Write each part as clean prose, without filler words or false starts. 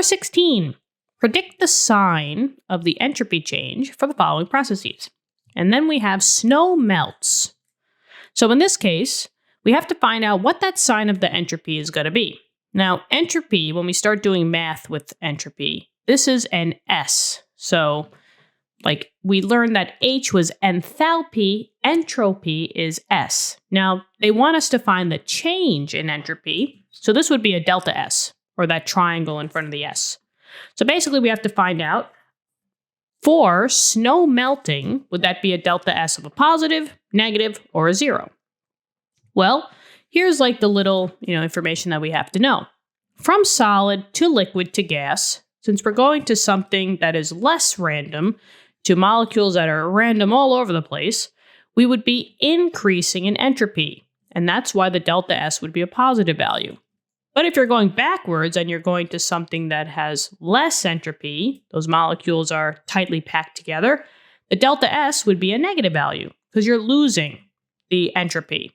Number 16, predict the sign of the entropy change for the following processes. And then we have snow melts. So in this case, we have to find out what that sign of the entropy is going to be. Now, entropy, when we start doing math with entropy, this is an S. So, like, we learned that H was enthalpy, entropy is S. Now, they want us to find the change in entropy. So this would be a delta S, or that triangle in front of the S. So basically, we have to find out, for snow melting, would that be a delta S of a positive, negative, or a 0? Well, here's like the little, information that we have to know. From solid to liquid to gas, since we're going to something that is less random to molecules that are random all over the place, we would be increasing in entropy. And that's why the delta S would be a positive value. But if you're going backwards and you're going to something that has less entropy, those molecules are tightly packed together, the delta S would be a negative value because you're losing the entropy.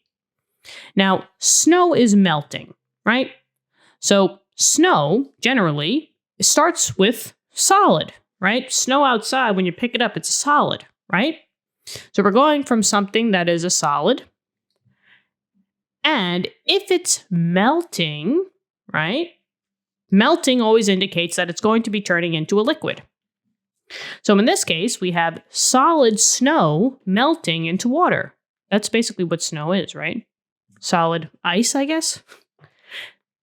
Now, snow is melting, right? So snow, generally, starts with solid, right? Snow outside, when you pick it up, it's a solid, right? So we're going from something that is a solid. And if it's melting, right? Melting always indicates that it's going to be turning into a liquid. So in this case, we have solid snow melting into water. That's basically what snow is, right? Solid ice, I guess.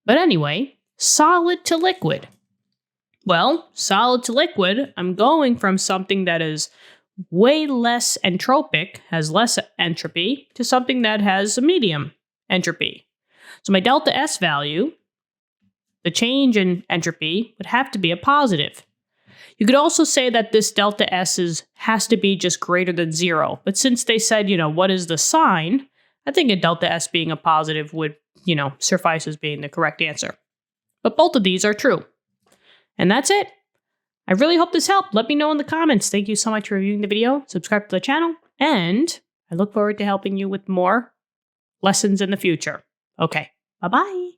But anyway, solid to liquid. Well, solid to liquid, I'm going from something that is way less entropic, has less entropy, to something that has a medium entropy. So my delta S value, the change in entropy, would have to be a positive. You could also say that this delta S has to be just greater than 0. But since they said, what is the sign, I think a delta S being a positive would, suffice as being the correct answer. But both of these are true. And that's it. I really hope this helped. Let me know in the comments. Thank you so much for viewing the video. Subscribe to the channel. And I look forward to helping you with more lessons in the future. Okay, bye-bye.